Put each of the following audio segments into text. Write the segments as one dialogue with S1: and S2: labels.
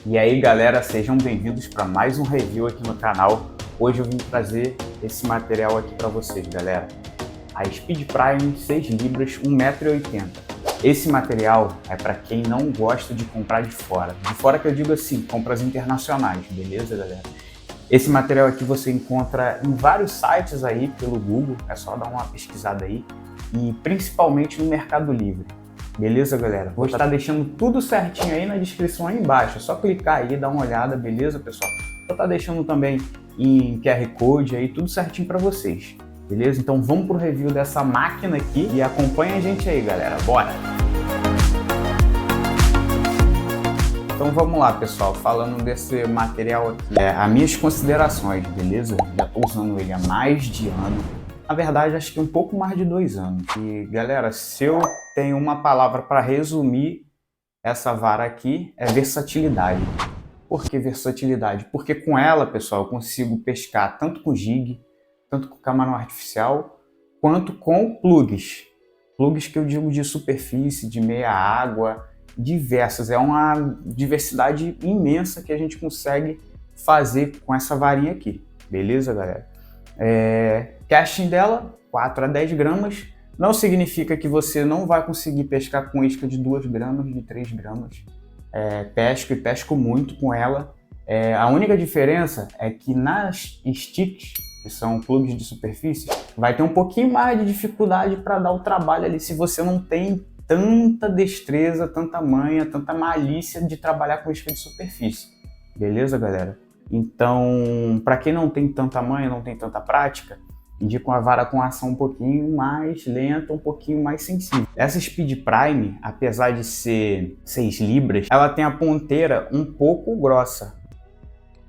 S1: E aí galera, sejam bem-vindos para mais um review aqui no canal. Hoje eu vim trazer esse material aqui para vocês, galera. A Speed Prime 6 libras, 1,80 m. Esse material é para quem não gosta de comprar de fora. De fora que eu digo assim, compras internacionais, beleza, galera? Esse material aqui você encontra em vários sites aí pelo Google, é só dar uma pesquisada aí. E principalmente no Mercado Livre. Beleza, galera? Vou estar deixando tudo certinho aí na descrição aí embaixo. É só clicar aí, dar uma olhada, beleza, pessoal? Vou estar deixando também em QR Code aí, tudo certinho para vocês. Beleza? Então vamos pro review dessa máquina aqui e acompanha a gente aí, galera. Bora! Então vamos lá, pessoal. Falando desse material aqui, as minhas considerações, beleza? Já estou usando ele há mais de ano. Na verdade, acho que um pouco mais de 2 anos. E, galera, se eu tenho uma palavra para resumir essa vara aqui, é versatilidade. Por que versatilidade? Porque com ela, pessoal, eu consigo pescar tanto com jig, tanto com camarão artificial, quanto com plugs. Plugs que eu digo de superfície, de meia água, diversas. É uma diversidade imensa que a gente consegue fazer com essa varinha aqui. Beleza, galera? Casting dela, 4 a 10 gramas. Não significa que você não vai conseguir pescar com isca de 2 gramas, de 3 gramas. Pesco e pesco muito com ela. A única diferença é que nas sticks, que são plugs de superfície, vai ter um pouquinho mais de dificuldade para dar o trabalho ali se você não tem tanta destreza, tanta manha, tanta malícia de trabalhar com isca de superfície. Beleza, galera? Então, para quem não tem tanta manha, não tem tanta prática, indico uma vara com ação um pouquinho mais lenta, um pouquinho mais sensível. Essa Speed Prime, apesar de ser 6 libras, ela tem a ponteira um pouco grossa.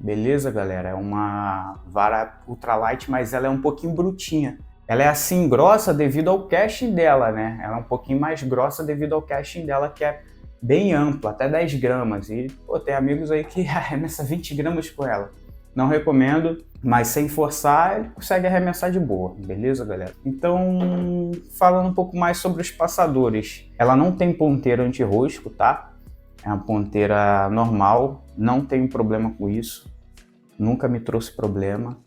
S1: Beleza, galera? É uma vara ultralight, mas ela é um pouquinho brutinha. Ela é assim grossa devido ao casting dela, né? Ela é um pouquinho mais grossa devido ao casting dela, que é bem amplo, até 10 gramas. E pô, tem amigos aí que arremessa 20 gramas com ela. Não recomendo, mas sem forçar, ele consegue arremessar de boa, beleza, galera? Então, falando um pouco mais sobre os passadores. Ela não tem ponteira anti-rosco, tá? É uma ponteira normal, não tenho problema com isso. Nunca me trouxe problema.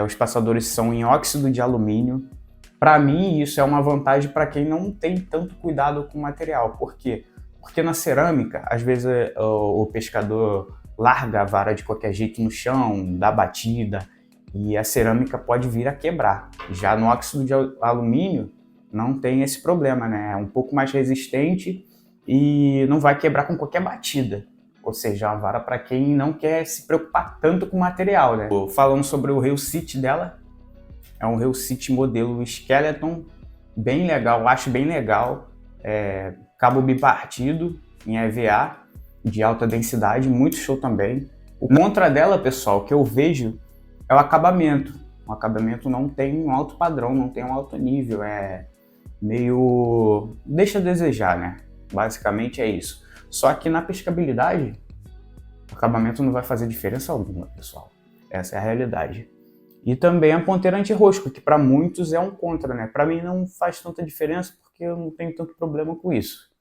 S1: Os passadores são em óxido de alumínio. Para mim, isso é uma vantagem para quem não tem tanto cuidado com o material. Por quê? Porque na cerâmica, às vezes o pescador larga a vara de qualquer jeito no chão, dá batida, e a cerâmica pode vir a quebrar. Já no óxido de alumínio, não tem esse problema, né? É um pouco mais resistente e não vai quebrar com qualquer batida. Ou seja, uma vara para quem não quer se preocupar tanto com o material, né? Falando sobre o Reel Sit dela, é um Reel Sit modelo Skeleton, bem legal, acho bem legal. Cabo bipartido em EVA, de alta densidade, muito show também. O contra dela, pessoal, que eu vejo é o acabamento. O acabamento não tem um alto padrão, não tem um alto nível, é meio... deixa a desejar, né? Basicamente é isso. Só que na pescabilidade, o acabamento não vai fazer diferença alguma, pessoal. Essa é a realidade. E também a ponteira anti-rosco, que para muitos é um contra, né? Para mim não faz tanta diferença porque eu não tenho tanto problema com isso.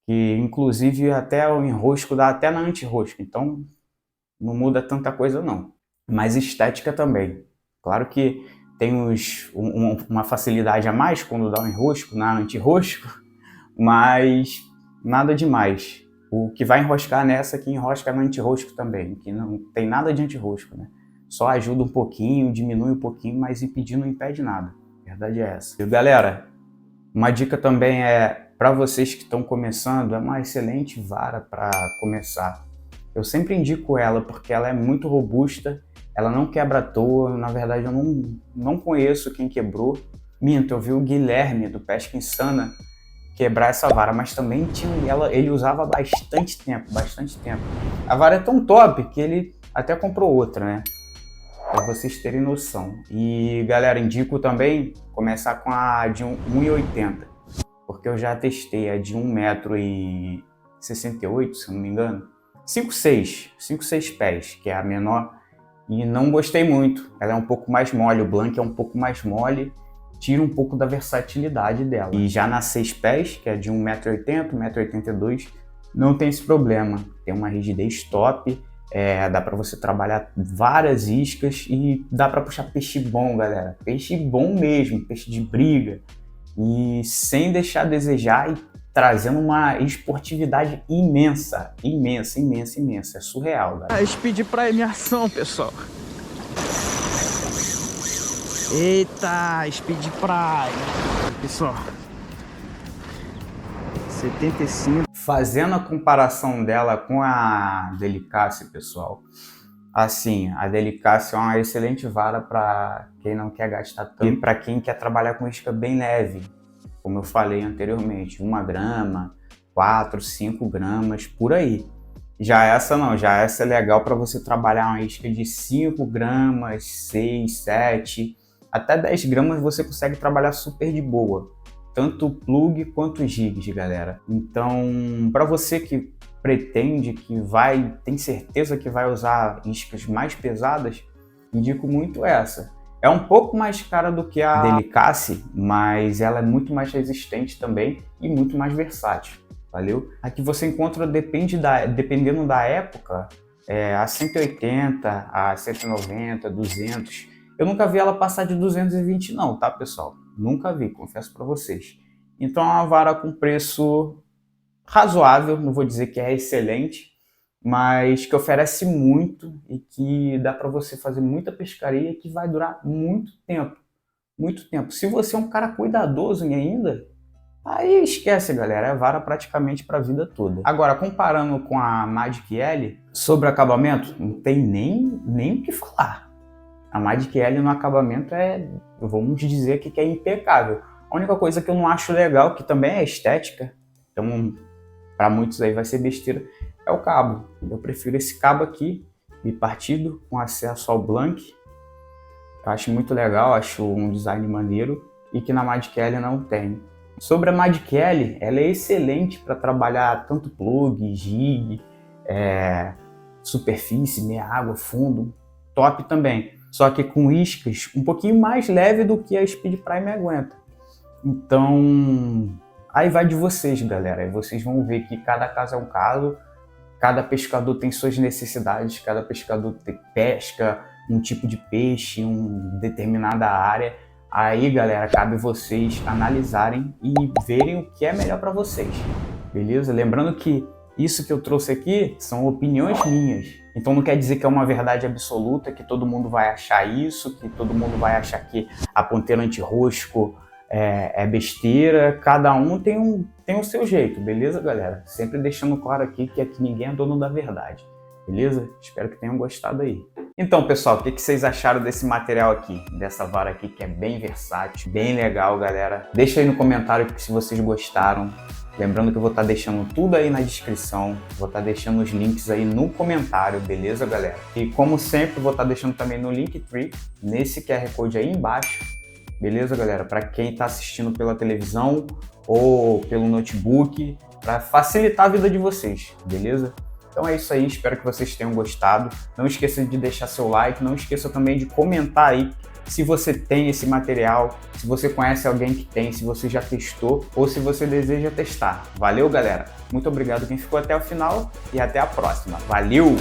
S1: Que inclusive até o enrosco dá até na anti-rosco, então não muda tanta coisa não. Mas estética também. Claro que tem uma facilidade a mais quando dá um enrosco na anti-rosco, mas nada demais. O que vai enroscar nessa que enrosca no anti-rosco também, que não tem nada de anti-rosco, né? Só ajuda um pouquinho, diminui um pouquinho, mas impedir não impede nada. A verdade é essa. E galera, uma dica também para vocês que estão começando, é uma excelente vara para começar. Eu sempre indico ela porque ela é muito robusta, ela não quebra à toa. Na verdade, eu não conheço quem quebrou. Minto, eu vi o Guilherme do Pesca Insana quebrar essa vara, mas também ele usava bastante tempo. A vara é tão top que ele até comprou outra, né? Para vocês terem noção. E galera, indico também começar com a de 1,80 m, porque eu já testei a de 1,68 m, se eu não me engano. 5,6 pés, que é a menor, e não gostei muito. Ela é um pouco mais mole, o Blank é um pouco mais mole, tira um pouco da versatilidade dela. E já na 6 pés, que é de 1,80 m, 1,82 m, não tem esse problema. Tem uma rigidez top, dá para você trabalhar várias iscas e dá para puxar peixe bom, galera. Peixe bom mesmo, peixe de briga. E sem deixar a desejar e trazendo uma esportividade imensa, imensa, imensa, imensa. É surreal, galera.
S2: Speed Prime ação, pessoal. Eita, Speed Prime. Pessoal, 75.
S1: Fazendo a comparação dela com a Delicacy, pessoal. Assim, a Delicacy é uma excelente vara para quem não quer gastar tanto e para quem quer trabalhar com isca bem leve, como eu falei anteriormente, 1 grama, 4, 5 gramas, por aí. Já essa não, já essa é legal para você trabalhar uma isca de 5 gramas, 6, 7, até 10 gramas você consegue trabalhar super de boa. Tanto plug quanto jigs, galera. Então, para você que pretende, tem certeza que vai usar iscas mais pesadas, indico muito essa. É um pouco mais cara do que a Delicacy, mas ela é muito mais resistente também e muito mais versátil, valeu? Aqui você encontra, dependendo da época, a 180, a 190, 200. Eu nunca vi ela passar de 220 não, tá, pessoal? Nunca vi, confesso para vocês. Então é uma vara com preço razoável, não vou dizer que é excelente, mas que oferece muito e que dá para você fazer muita pescaria e que vai durar muito tempo. Muito tempo. Se você é um cara cuidadoso ainda, aí esquece, galera, é vara praticamente para a vida toda. Agora, comparando com a Magic L, sobre acabamento, não tem nem o que falar. A Magic L no acabamento vamos dizer aqui que é impecável. A única coisa que eu não acho legal, que também é estética, então para muitos aí vai ser besteira, é o cabo. Eu prefiro esse cabo aqui, bipartido, com acesso ao blank. Eu acho muito legal, acho um design maneiro e que na Magic L não tem. Sobre a Magic L, ela é excelente para trabalhar tanto plug, jig, superfície, meia água, fundo, top também. Só que com iscas um pouquinho mais leve do que a Speed Prime aguenta. Então, aí vai de vocês, galera. Aí vocês vão ver que cada caso é um caso, cada pescador tem suas necessidades, cada pescador pesca um tipo de peixe, uma determinada área. Aí, galera, cabe vocês analisarem e verem o que é melhor para vocês, beleza? Lembrando que isso que eu trouxe aqui são opiniões minhas. Então não quer dizer que é uma verdade absoluta, que todo mundo vai achar isso, que todo mundo vai achar que a ponteira anti-rosco é besteira. Cada um tem o seu jeito, beleza, galera? Sempre deixando claro aqui que aqui ninguém é dono da verdade, beleza? Espero que tenham gostado aí. Então, pessoal, o que vocês acharam desse material aqui? Dessa vara aqui que é bem versátil, bem legal, galera. Deixa aí no comentário se vocês gostaram. Lembrando que eu vou estar deixando tudo aí na descrição, vou estar deixando os links aí no comentário, beleza, galera? E como sempre, vou estar deixando também no Linktree, nesse QR Code aí embaixo, beleza, galera? Para quem está assistindo pela televisão ou pelo notebook, para facilitar a vida de vocês, beleza? Então é isso aí, espero que vocês tenham gostado. Não esqueça de deixar seu like, não esqueça também de comentar aí se você tem esse material, se você conhece alguém que tem, se você já testou ou se você deseja testar. Valeu, galera? Muito obrigado quem ficou até o final e até a próxima. Valeu!